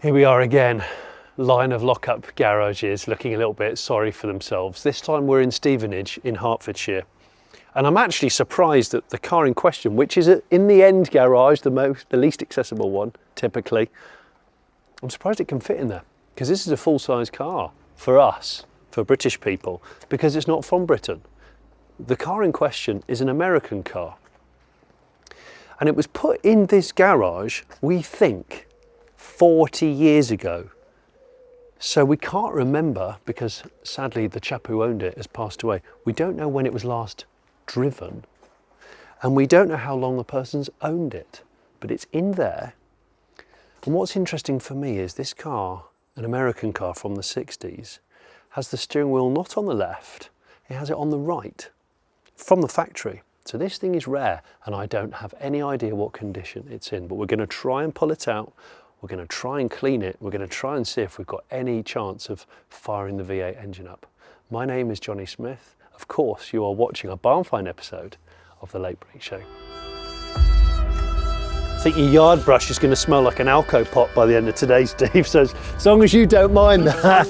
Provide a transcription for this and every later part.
Here we are again, line of lock-up garages looking a little bit sorry for themselves. This time we're in Stevenage in Hertfordshire. And I'm actually surprised that the car in question, which is in the end garage, the least accessible one, typically, I'm surprised it can fit in there. Because this is a full-size car for us, for British people, because it's not from Britain. The car in question is an American car. And it was put in this garage, we think, 40 years ago. So we can't remember, because sadly the chap who owned it has passed away. We don't know when it was last driven, and we don't know how long the person's owned it, but it's in there. And what's interesting for me is this car, an American car from the 60s, has the steering wheel not on the left, it has it on the right, from the factory. So this thing is rare, and I don't have any idea what condition it's in, but we're going to try and pull it out. We're going to try and clean it. We're going to try and see if we've got any chance of firing the V8 engine up. My name is Jonny Smith. Of course, you are watching a barn find episode of The Late Break Show. I think your yard brush is going to smell like an Alco pot by the end of today, Steve, so as long as you don't mind that.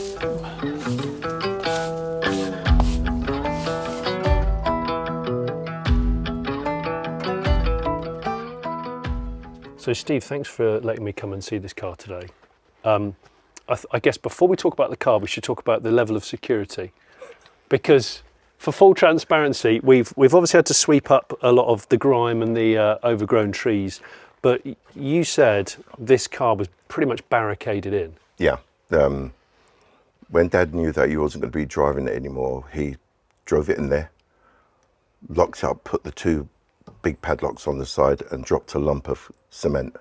So Steve, thanks for letting me come and see this car today. I guess before we talk about the car, we should talk about the level of security, because for full transparency, we've obviously had to sweep up a lot of the grime and the overgrown trees, but you said this car was pretty much barricaded in. Yeah. When Dad knew that he wasn't going to be driving it anymore, he drove it in there, locked up, put the two big padlocks on the side and dropped a lump of cement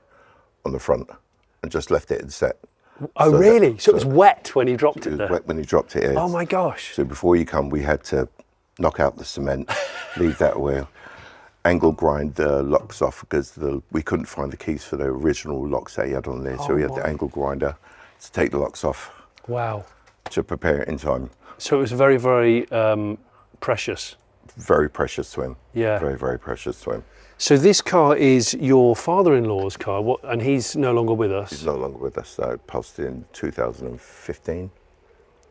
on the front and just left it in set. Oh, so really? So it was wet when he dropped it there? It was wet when he dropped it, yes. Oh my gosh. So before you come, we had to knock out the cement, leave that away, angle grind the locks off, because we couldn't find the keys for the original locks that he had on there. So we had the angle grinder to take the locks off. Wow. To prepare it in time. So it was very, very precious. Very precious to him. Yeah. Very, very precious to him. So this car is your father-in-law's car, and he's no longer with us? He's no longer with us. I passed in 2015.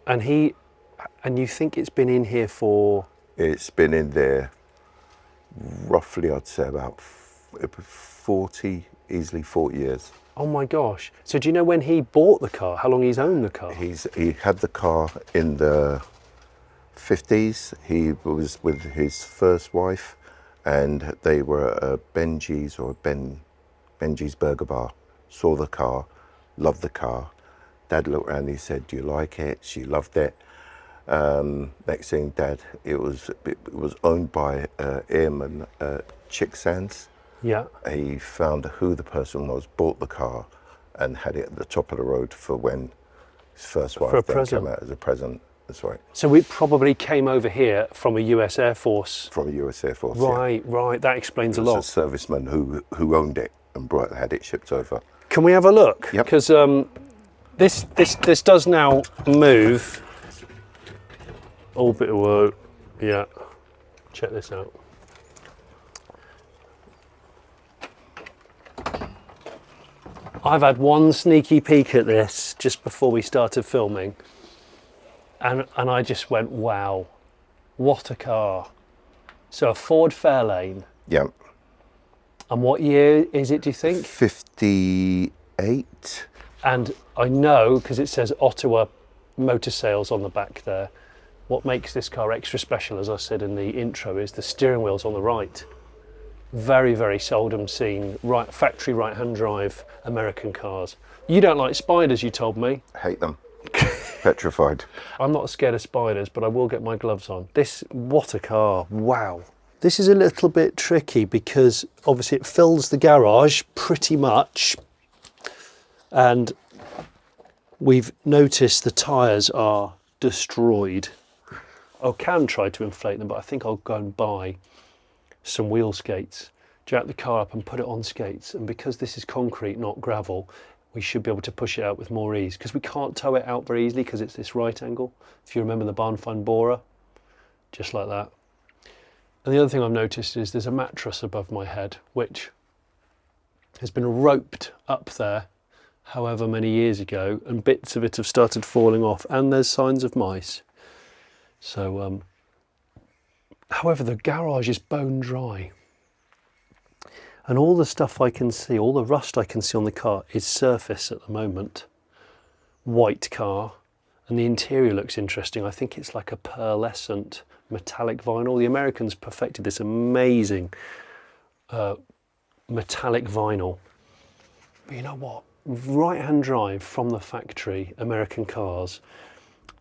And you think it's been in here for? It's been in there roughly, I'd say about 40, easily 40 years. Oh my gosh. So do you know when he bought the car, how long he's owned the car? He had the car in the 50s. He was with his first wife, and they were at Benji's Burger Bar. Saw the car, loved the car. Dad looked around and he said, "Do you like it?" She loved it. Next thing, Dad, it was owned by Airman Chick Sands. Yeah. He found who the person was, bought the car, and had it at the top of the road for when his first wife came out as a present. That's right. So it probably came over here from a US Air Force. From a US Air Force. Right, yeah. Right. That explains a lot. It was a serviceman who owned it and had it shipped over. Can we have a look? Yep. Because this does now move. All bit of work. Yeah. Check this out. I've had one sneaky peek at this just before we started filming. And I just went, wow, what a car. So a Ford Fairlane. Yeah. And what year is it, do you think? 58. And I know, because it says Ottawa Motor Sales on the back there, what makes this car extra special, as I said in the intro, is the steering wheel's on the right. Very, very seldom seen factory right-hand drive American cars. You don't like spiders, you told me. I hate them. Petrified. I'm not scared of spiders, but I will get my gloves on. What a car, wow. This is a little bit tricky because obviously it fills the garage pretty much. And we've noticed the tyres are destroyed. I can try to inflate them, but I think I'll go and buy some wheel skates, jack the car up and put it on skates. And because this is concrete, not gravel, we should be able to push it out with more ease, because we can't tow it out very easily because it's this right angle. If you remember the barn find borer, just like that. And the other thing I've noticed is there's a mattress above my head, which has been roped up there, however many years ago, and bits of it have started falling off, and there's signs of mice. So, however, the garage is bone dry. And all the stuff I can see, all the rust I can see on the car is surface at the moment. White car. And the interior looks interesting. I think it's like a pearlescent metallic vinyl. The Americans perfected this amazing metallic vinyl. But you know what? Right-hand drive from the factory American cars,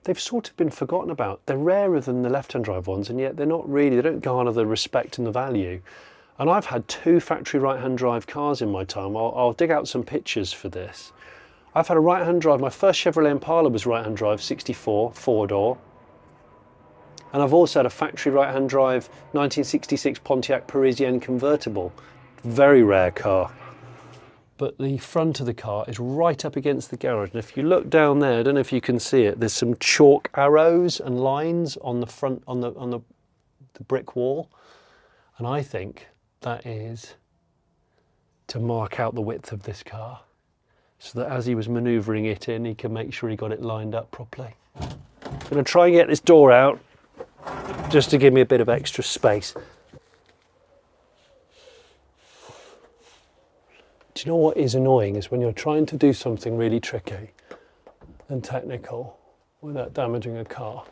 they've sort of been forgotten about. They're rarer than the left-hand drive ones, and yet they're not really, they don't garner the respect and the value. And I've had 2 factory right-hand drive cars in my time. I'll dig out some pictures for this. I've had a right-hand drive, my first Chevrolet Impala was right-hand drive, 64, 4-door. And I've also had a factory right-hand drive 1966 Pontiac Parissiene Convertible. Very rare car. But the front of the car is right up against the garage. And if you look down there, I don't know if you can see it, there's some chalk arrows and lines on the front, on the brick wall. And I think that is to mark out the width of this car, so that as he was manoeuvring it in, he can make sure he got it lined up properly. I'm going to try and get this door out, just to give me a bit of extra space. Do you know what is annoying is when you're trying to do something really tricky and technical without damaging a car.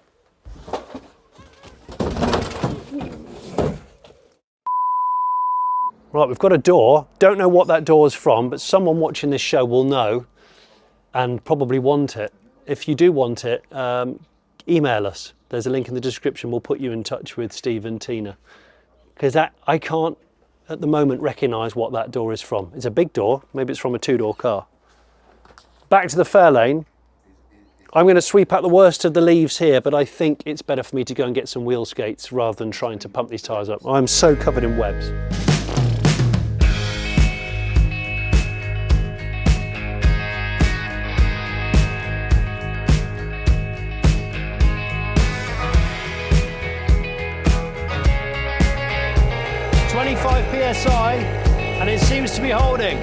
Right, we've got a door. Don't know what that door is from, but someone watching this show will know and probably want it. If you do want it, email us. There's a link in the description. We'll put you in touch with Steve and Tina. Because I can't, at the moment, recognise what that door is from. It's a big door. Maybe it's from a 2-door car. Back to the Fairlane. I'm going to sweep out the worst of the leaves here, but I think it's better for me to go and get some wheel skates rather than trying to pump these tyres up. I'm so covered in webs. 25 psi, and it seems to be holding.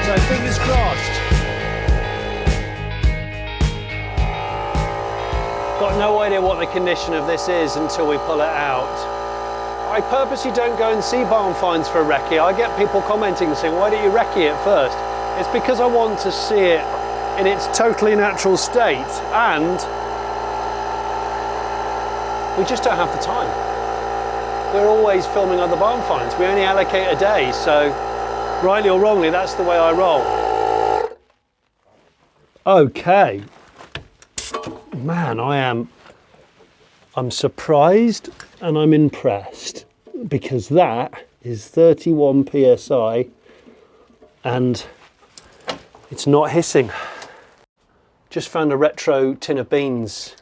So fingers crossed. Got no idea what the condition of this is until we pull it out. I purposely don't go and see barn finds for a recce. I get people commenting saying, why don't you recce it first? It's because I want to see it in its totally natural state, and we just don't have the time. We're always filming other barn finds. We only allocate a day, so rightly or wrongly, that's the way I roll. Okay. Man, I'm surprised and I'm impressed, because that is 31 psi and it's not hissing. Just found a retro tin of beans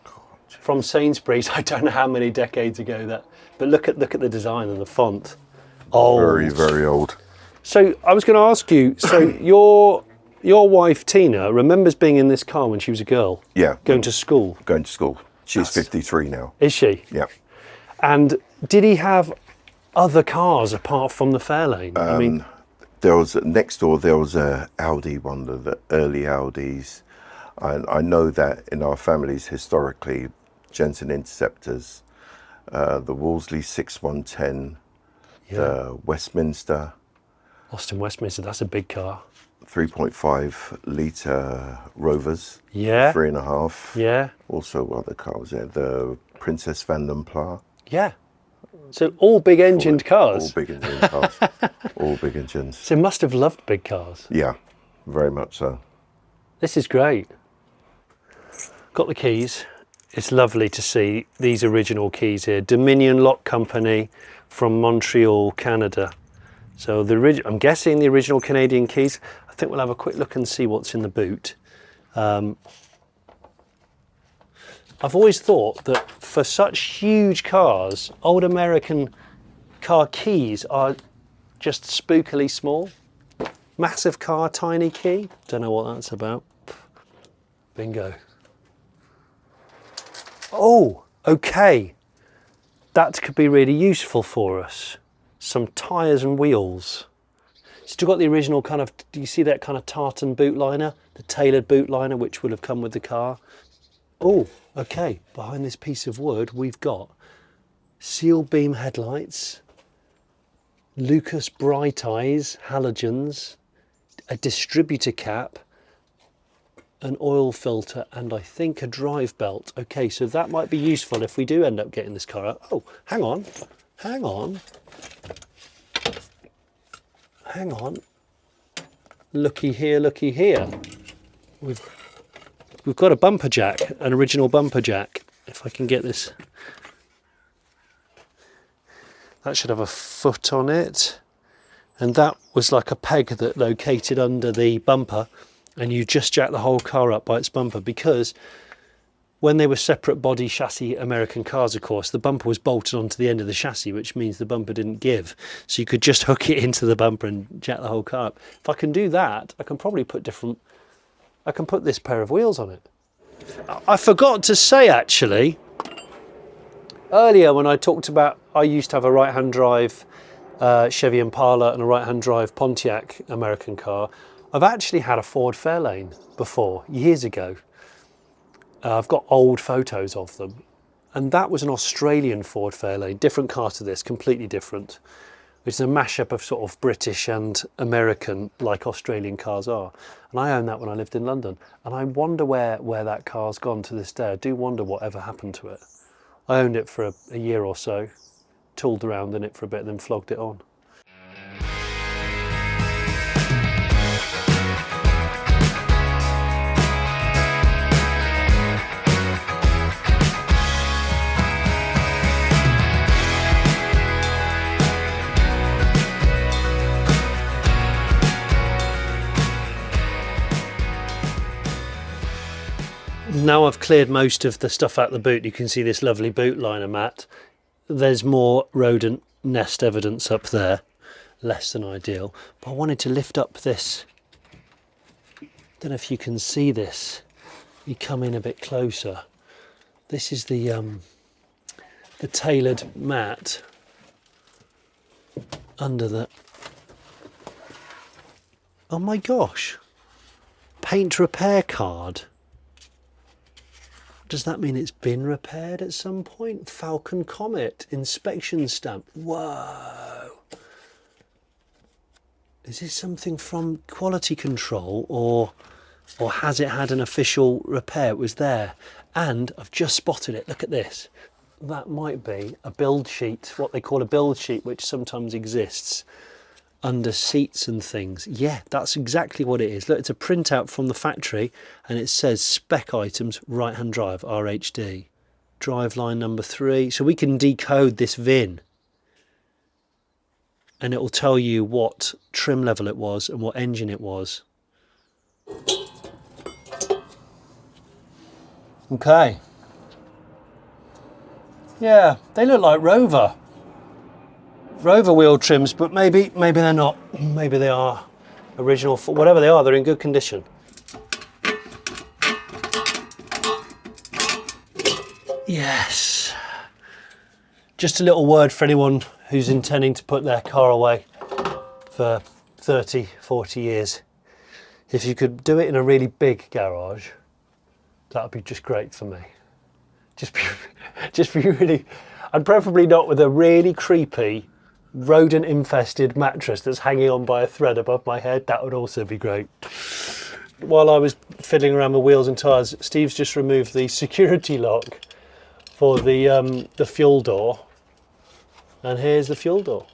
from Sainsbury's. I don't know how many decades ago that, but look at the design and the font. Old. Very, very old. So I was going to ask you, so your wife Tina remembers being in this car when she was a girl? Yeah. Going to school? Going to school. She's 53 now. Is she? Yeah. And did he have other cars apart from the Fairlane? I mean, there was next door. There was a Audi, one of the early Audis. I know that in our families historically, Jensen Interceptors, the Wolseley 6110, the Westminster. Austin Westminster, that's a big car. 3.5 litre Rovers. Yeah. 3.5. Yeah. Also, what other car was there? The Princess Van den Pla. Yeah. So all big engined cars. All big engine cars. All big engines. So he must have loved big cars. Yeah, very much so. This is great. Got the keys. It's lovely to see these original keys here. Dominion Lock Company from Montreal, Canada. So I'm guessing the original Canadian keys. I think we'll have a quick look and see what's in the boot. I've always thought that for such huge cars, old American car keys are just spookily small. Massive car, tiny key. Don't know what that's about. Bingo. Oh, okay. That could be really useful for us. Some tyres and wheels. Still got the original kind of, do you see that kind of tartan boot liner? The tailored boot liner, which would have come with the car. Oh, okay, behind this piece of wood, we've got seal beam headlights, Lucas bright eyes, halogens, a distributor cap, an oil filter, and I think a drive belt. Okay, so that might be useful if we do end up getting this car out. Oh, hang on. Looky here. We've got a bumper jack, an original bumper jack. If I can get this. That should have a foot on it. And that was like a peg that located under the bumper, and you just jack the whole car up by its bumper, because when they were separate body chassis American cars, of course, the bumper was bolted onto the end of the chassis, which means the bumper didn't give. So you could just hook it into the bumper and jack the whole car up. If I can do that, I can probably put this pair of wheels on it. I forgot to say, actually, earlier when I talked about, I used to have a right-hand drive Chevy Impala and a right-hand drive Pontiac American car. I've actually had a Ford Fairlane before, years ago. I've got old photos of them, and that was an Australian Ford Fairlane, different car to this, completely different, which is a mashup of sort of British and American, like Australian cars are. And I owned that when I lived in London, and I wonder where that car's gone to this day. I do wonder whatever happened to it. I owned it for a year or so, tooled around in it for a bit, and then flogged it on. Now I've cleared most of the stuff out the boot, you can see this lovely boot liner mat. There's more rodent nest evidence up there, less than ideal. But I wanted to lift up this. Don't know if you can see this. You come in a bit closer. This is the tailored mat under the. Oh my gosh! Paint repair card. Does that mean it's been repaired at some point? Falcon Comet inspection stamp. Whoa. Is this something from quality control, or has it had an official repair? It was there. And I've just spotted it. Look at this. That might be a build sheet, what they call a build sheet, which sometimes exists under seats and things. Yeah, that's exactly what it is. Look, it's a printout from the factory, and it says spec items, right-hand drive, RHD. Drive line number 3. So we can decode this VIN, and it will tell you what trim level it was and what engine it was. Okay. Yeah, they look like Rover wheel trims, but maybe they're not. Maybe they are original. Whatever they are, they're in good condition. Yes. Just a little word for anyone who's intending to put their car away for 30, 40 years. If you could do it in a really big garage, that would be just great for me. Just be really, and preferably not with a really creepy, rodent infested mattress that's hanging on by a thread above my head. That would also be great. While I was fiddling around with wheels and tyres, Steve's just removed the security lock for the fuel door, and here's the fuel door.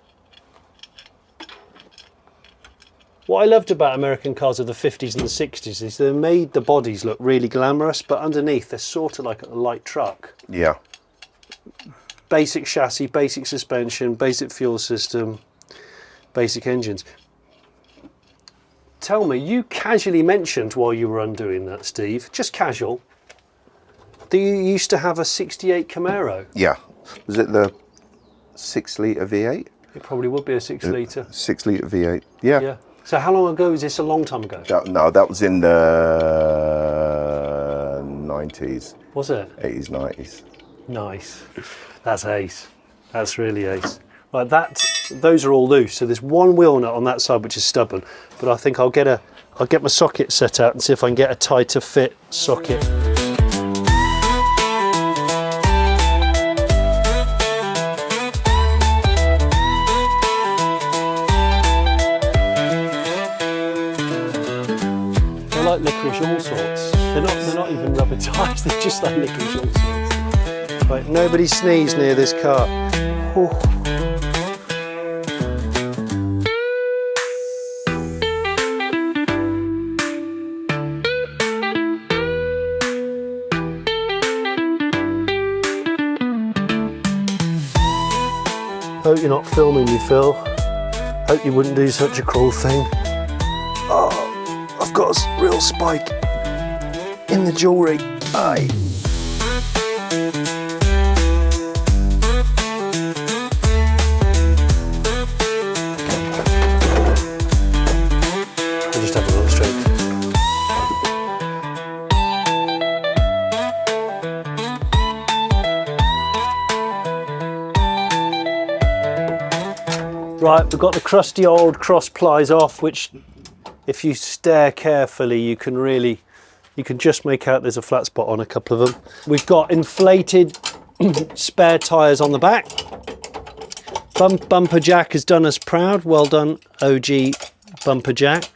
What I loved about American cars of the 50s and the 60s is they made the bodies look really glamorous, but underneath they're sort of like a light truck. Yeah. Basic chassis, basic suspension, basic fuel system, basic engines. Tell me, you casually mentioned while you were undoing that, Steve, just casual, that you used to have a 68 Camaro. Yeah. Was it the 6-litre V8? It probably would be a 6-litre. 6-litre V8, yeah. Yeah. So how long ago was this? A long time ago? No, that was in the 90s. Was it? 80s, 90s. Nice. That's ace. That's really ace. Like that, those are all loose. So there's one wheel nut on that side which is stubborn, but I think I'll get my socket set out and see if I can get a tighter fit socket. They're like licorice all sorts. They're not even rubber tyres, they're just like licorice all sorts. Right, nobody sneeze near this car. Ooh. Hope you're not filming me, Phil. Hope you wouldn't do such a cruel thing. Oh, I've got a real spike in the jewellery. Aye. I'll just have a look straight. Right, we've got the crusty old cross plies off, which if you stare carefully you can just make out there's a flat spot on a couple of them. We've got inflated spare tyres on the back. Bumper jack has done us proud. Well done, OG bumper jack.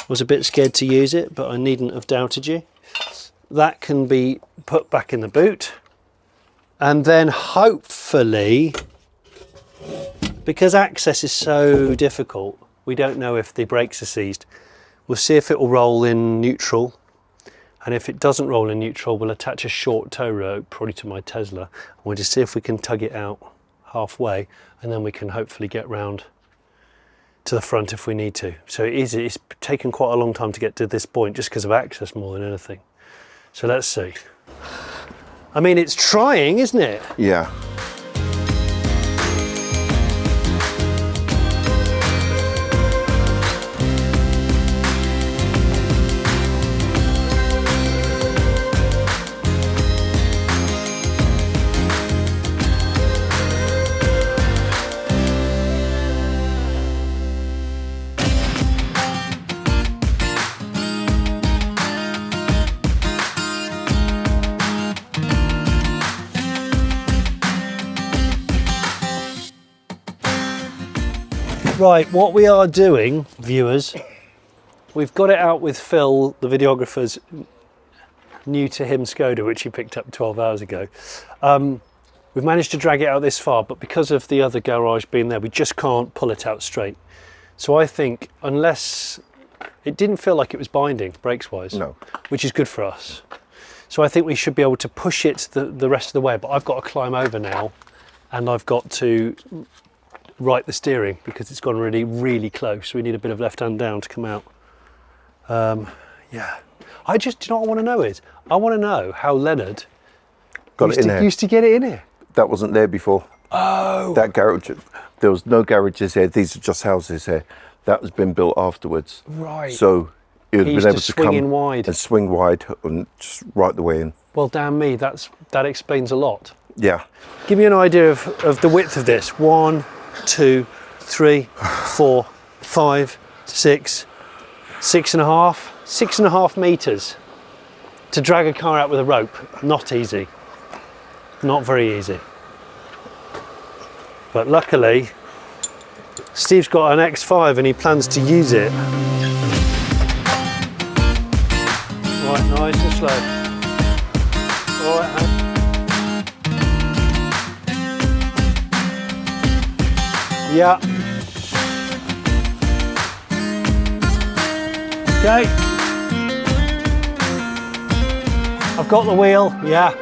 Was a bit scared to use it, but I needn't have doubted you. That can be put back in the boot. And then hopefully, because access is so difficult, we don't know if the brakes are seized. We'll see if it will roll in neutral. And if it doesn't roll in neutral, we'll attach a short tow rope, probably to my Tesla. And we'll just see if we can tug it out halfway, and then we can hopefully get round to the front if we need to. So it's taken quite a long time to get to this point just because of access more than anything. So let's see. I mean, it's trying, isn't it? Yeah. Right, what we are doing, viewers, we've got it out with Phil, the videographer's new to him Skoda, which he picked up 12 hours ago. We've managed to drag it out this far, but because of the other garage being there, we just can't pull it out straight. So I think, unless it didn't feel like it was binding brakes wise, No. which is good for us. So I think we should be able to push it the rest of the way, but I've got to climb over now, and I've got to right the steering because it's gone really, really close. We need a bit of left hand down to come out. Yeah. Do you know what I want to know is, I want to know how Leonard used to get it in here. That wasn't there before. Oh. That garage, there was no garages here. These are just houses here. That has been built afterwards. Right. So it would have been able to swing come in wide. and swing wide and just right the way in. Well, damn me, that explains a lot. Yeah. Give me an idea of the width of this. 1, 2, 3, 4, 5, 6, 6.5 meters to drag a car out with a rope. Not easy. Not very easy. But luckily, Steve's got an X5 and he plans to use it. Right, nice and slow. All right, yeah. Okay. I've got the wheel, yeah.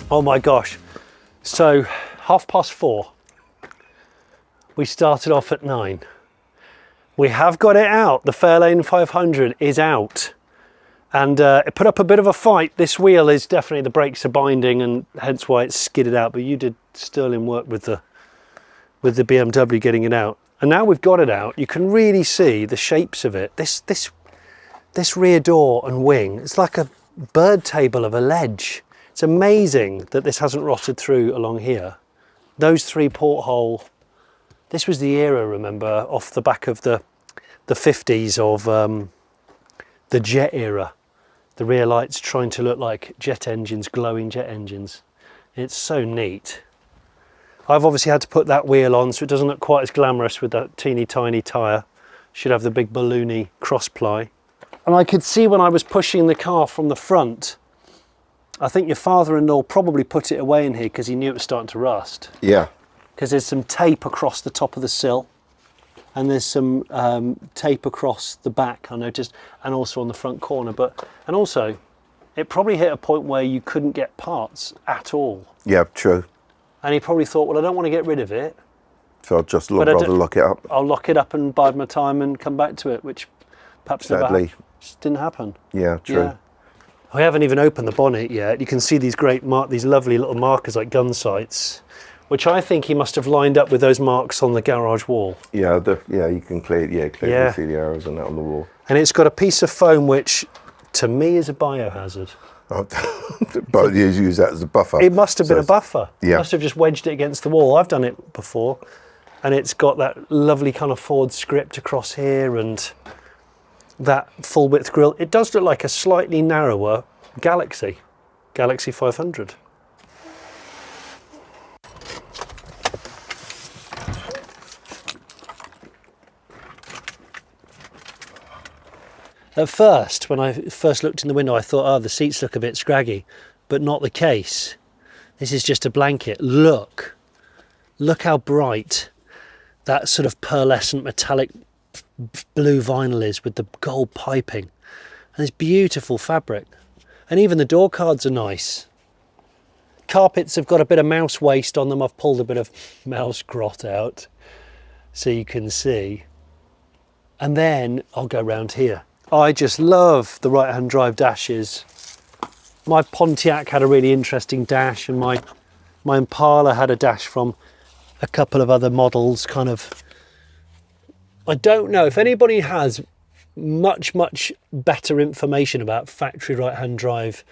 Oh my gosh. So 4:30. We started off at 9. We have got it out. The Fairlane 500 is out. And it put up a bit of a fight. This wheel is definitely, the brakes are binding and hence why it's skidded out. But you did sterling work with the BMW getting it out. And now we've got it out, you can really see the shapes of it. This rear door and wing, it's like a bird table of a ledge. It's amazing that this hasn't rotted through along here. Those 3 porthole, this was the era, remember, off the back of the 50s of the jet era. The rear lights trying to look like jet engines, glowing jet engines. It's so neat. I've obviously had to put that wheel on so it doesn't look quite as glamorous with that teeny tiny tyre. Should have the big balloony cross ply. And I could see when I was pushing the car from the front, I think your father-in-law probably put it away in here because he knew it was starting to rust. Yeah. Because there's some tape across the top of the sill, and there's some tape across the back, I noticed, and also on the front corner. And also, it probably hit a point where you couldn't get parts at all. Yeah, true. And he probably thought, well, I don't want to get rid of it. So I'll just rather lock it up. I'll lock it up and bide my time and come back to it, which perhaps Sadly just didn't happen. Yeah, true. Yeah. I haven't even opened the bonnet yet. You can see these these lovely little markers like gun sights, which I think he must have lined up with those marks on the garage wall. Yeah, you can clearly see the arrows on that on the wall. And it's got a piece of foam which, to me, is a biohazard. Oh, but you use that as a buffer. It must have been a buffer. Yeah. You must have just wedged it against the wall. I've done it before. And it's got that lovely kind of Ford script across here and that full width grille. It does look like a slightly narrower Galaxy 500. At first, when I first looked in the window, I thought, oh, the seats look a bit scraggy, but not the case. This is just a blanket. Look how bright that sort of pearlescent metallic blue vinyl is with the gold piping. And this beautiful fabric. And even the door cards are nice. Carpets have got a bit of mouse waste on them. I've pulled a bit of mouse grot out so you can see. And then I'll go round here. I just love the right-hand drive dashes. My Pontiac had a really interesting dash, and my Impala had a dash from a couple of other models, kind of. I don't know if anybody has much better information about factory right-hand drive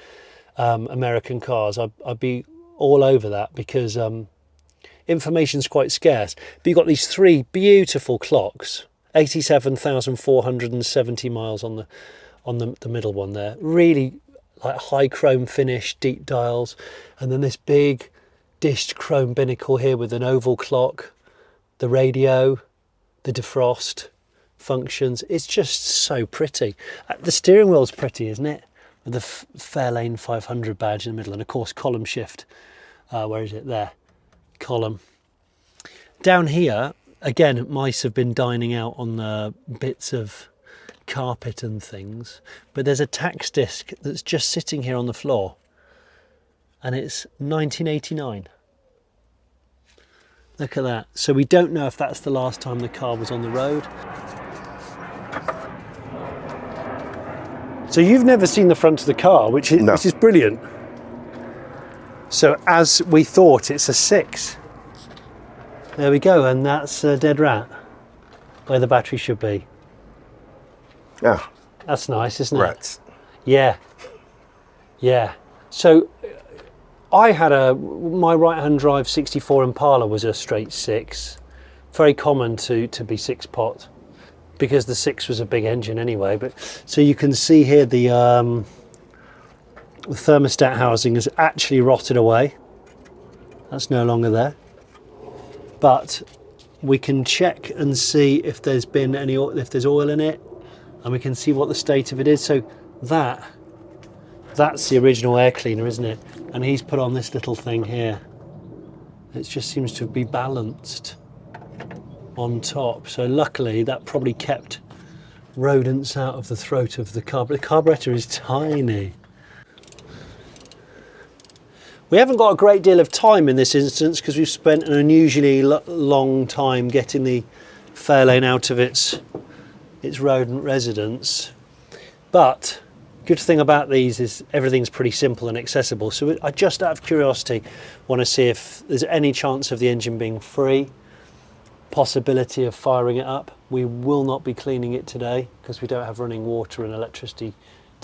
American cars. I'd be all over that, because information's quite scarce. But you've got these 3 beautiful clocks. 87,470 miles on the middle one there. Really like high chrome finish, deep dials, and then this big dished chrome binnacle here with an oval clock, the radio, the defrost functions. It's just so pretty. The steering wheel's pretty, isn't it? With the Fairlane 500 badge in the middle, and of course column shift. Where is it? There. Column. Down here, again, mice have been dining out on the bits of carpet and things, but there's a tax disc that's just sitting here on the floor, and it's 1989. Look at that. So we don't know if that's the last time the car was on the road. So you've never seen the front of the car, which is brilliant. So as we thought, it's a 6. There we go, and that's a dead rat, where the battery should be. Yeah. That's nice, isn't it? Rats. Yeah. Yeah. So I had my right-hand drive 64 Impala was a straight 6. Very common to be 6-pot, because the 6 was a big engine anyway. But so you can see here the thermostat housing has actually rotted away. That's no longer there. But we can check and see if there's been if there's oil in it, and we can see what the state of it is. So that's the original air cleaner, isn't it? And he's put on this little thing here. It just seems to be balanced on top. So luckily that probably kept rodents out of the throat of the carburetor. The carburetor is tiny. We haven't got a great deal of time in this instance, because we've spent an unusually long time getting the Fairlane out of its rodent residence. But good thing about these is everything's pretty simple and accessible. So I just, out of curiosity, want to see if there's any chance of the engine being free, possibility of firing it up. We will not be cleaning it today because we don't have running water and electricity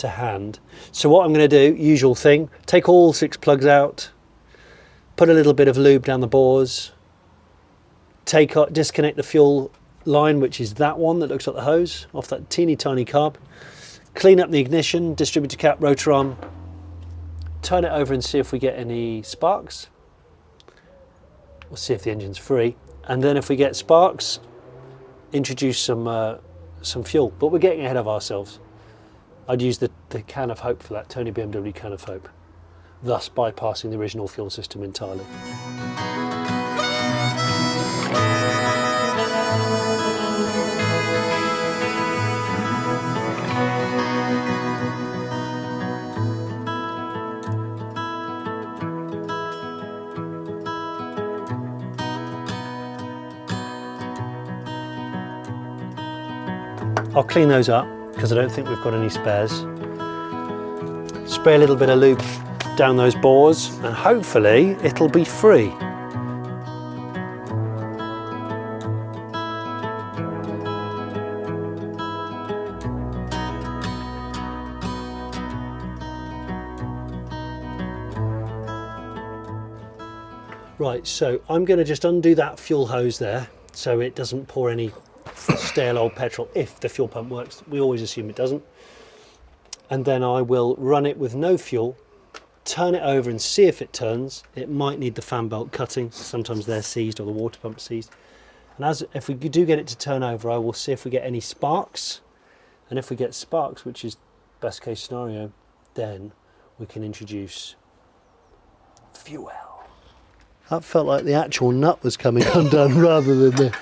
to hand. So what I'm going to do, usual thing, take all 6 plugs out, put a little bit of lube down the bores, disconnect the fuel line, which is that one that looks like the hose, off that teeny tiny carb, clean up the ignition, distributor cap, rotor arm, turn it over and see if we get any sparks. We'll see if the engine's free, and then if we get sparks, introduce some fuel. But we're getting ahead of ourselves. I'd use the can of hope for that, Tony BMW can of hope, thus bypassing the original fuel system entirely. I'll clean those up because I don't think we've got any spares. Spray a little bit of lube down those bores and hopefully it'll be free. Right, so I'm going to just undo that fuel hose there so it doesn't pour any stale old petrol if the fuel pump works. We always assume it doesn't. And then I will run it with no fuel, turn it over and see if it turns. It might need the fan belt cutting. Sometimes they're seized or the water pump seized. And if we do get it to turn over, I will see if we get any sparks. And if we get sparks, which is best case scenario, then we can introduce fuel. That felt like the actual nut was coming undone rather than the...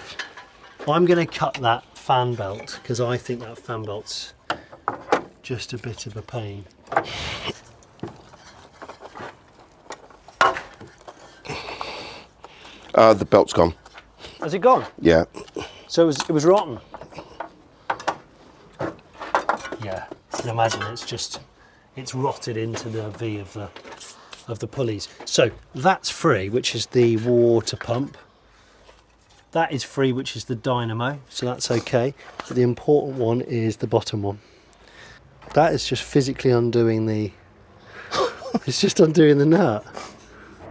I'm going to cut that fan belt because I think that fan belt's just a bit of a pain. The belt's gone. Has it gone? Yeah. So it was rotten? Yeah, you can imagine it's rotted into the V of the pulleys. So that's free, which is the water pump. That is free, which is the dynamo, so that's okay. But the important one is the bottom one. That is just physically undoing the... it's just undoing the nut.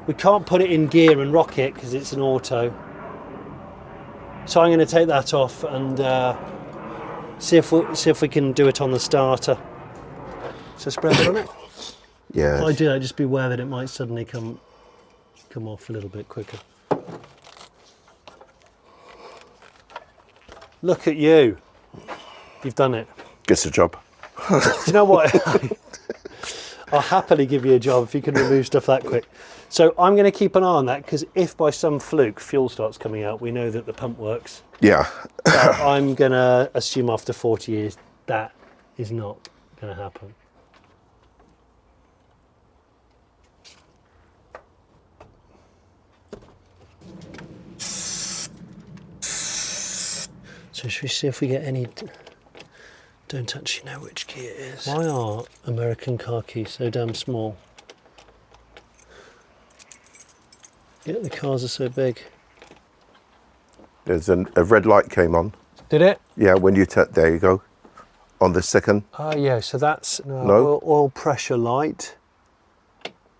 We can't put it in gear and rock it because it's an auto. So I'm going to take that off and see if we can do it on the starter. So spray it on it. Yeah. If I do that, just be aware that it might suddenly come off a little bit quicker. Look at you. You've done it. Gets the job. Do you know what? I'll happily give you a job if you can remove stuff that quick. So I'm going to keep an eye on that because if by some fluke fuel starts coming out, we know that the pump works. Yeah. So I'm going to assume after 40 years that is not going to happen. So should we see if we get any... Don't actually know which key it is. Why are American car keys so damn small? Yeah, the cars are so big. There's a red light came on. Did it? Yeah, when you there you go. On the second. Oh yeah, so that's No. oil pressure light.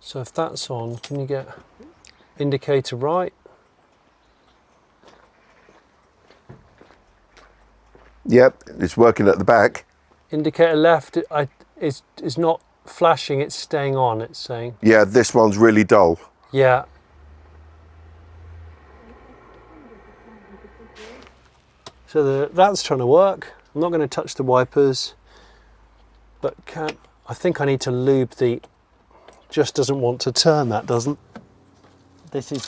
So if that's on, can you get indicator right? Yep, it's working at the back. Indicator left is not flashing, it's staying on, it's saying. Yeah, this one's really dull. Yeah. So that's trying to work. I'm not going to touch the wipers, but I think I need to lube the... Just doesn't want to turn, that doesn't. This is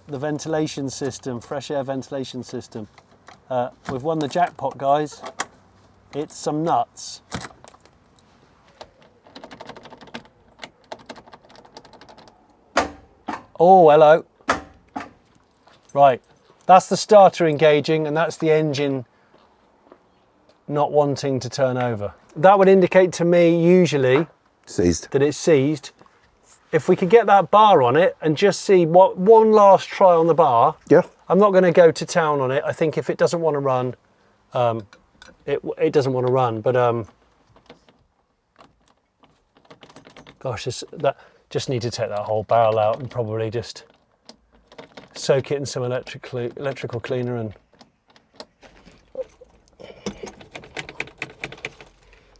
the ventilation system, fresh air ventilation system. We've won the jackpot, guys. It's some nuts. Oh, hello. Right, that's the starter engaging and that's the engine not wanting to turn over. That would indicate to me usually Seized. that it's seized. If we could get that bar on it and just see one last try on the bar. Yeah. I'm not going to go to town on it. I think if it doesn't want to run, it doesn't want to run. But Gosh, that just need to take that whole barrel out and probably just soak it in some electrical cleaner and...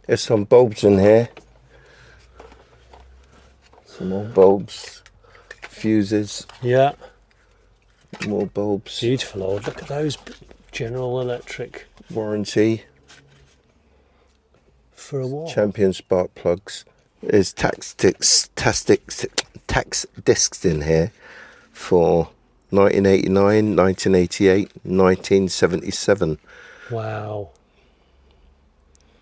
There's some bulbs in here. Some more bulbs, fuses. Yeah. More bulbs. Beautiful old. Look at those. General Electric. Warranty. For a what? Champion spark plugs. There's tax discs in here for 1989, 1988, 1977. Wow.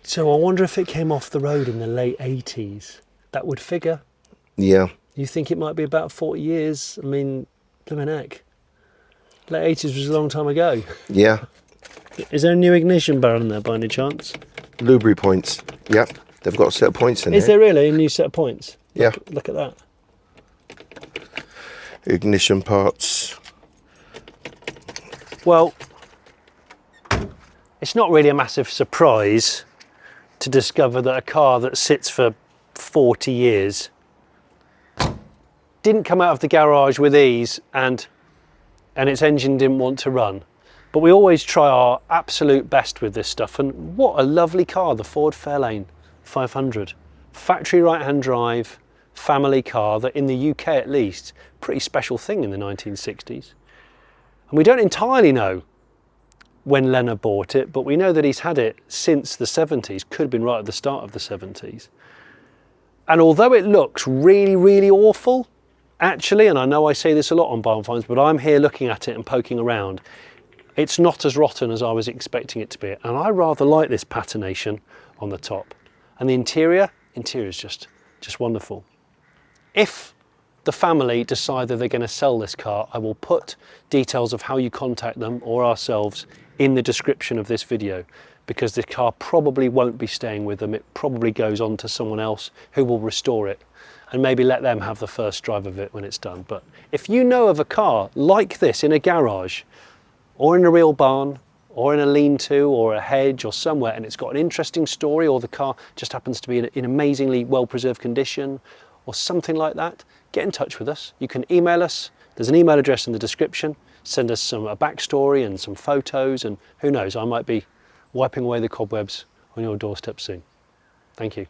So I wonder if it came off the road in the late 80s. That would figure. Yeah. You think it might be about 40 years? I mean, blimmin' heck. Late 80s was a long time ago. Yeah. Is there a new ignition barrel in there by any chance? Lubri points. Yep. They've got a set of points in Is here. there really a new set of points? Yeah. Look at that. Ignition parts. Well, it's not really a massive surprise to discover that a car that sits for 40 years didn't come out of the garage with ease and its engine didn't want to run. But we always try our absolute best with this stuff, and what a lovely car, the Ford Fairlane 500. Factory right-hand drive, family car that in the UK at least, pretty special thing in the 1960s. And we don't entirely know when Leonard bought it, but we know that he's had it since the 70s, could have been right at the start of the 70s. And although it looks really, really awful, actually, and I know I say this a lot on Barn Finds, but I'm here looking at it and poking around, it's not as rotten as I was expecting it to be. And I rather like this patination on the top. And the interior is just wonderful. If the family decide that they're going to sell this car, I will put details of how you contact them or ourselves in the description of this video, because the car probably won't be staying with them. It probably goes on to someone else who will restore it and maybe let them have the first drive of it when it's done. But if you know of a car like this in a garage or in a real barn or in a lean-to or a hedge or somewhere, and it's got an interesting story, or the car just happens to be in amazingly well-preserved condition or something like that, get in touch with us. You can email us. There's an email address in the description. Send us a backstory and some photos, and who knows, I might be wiping away the cobwebs on your doorstep soon. Thank you.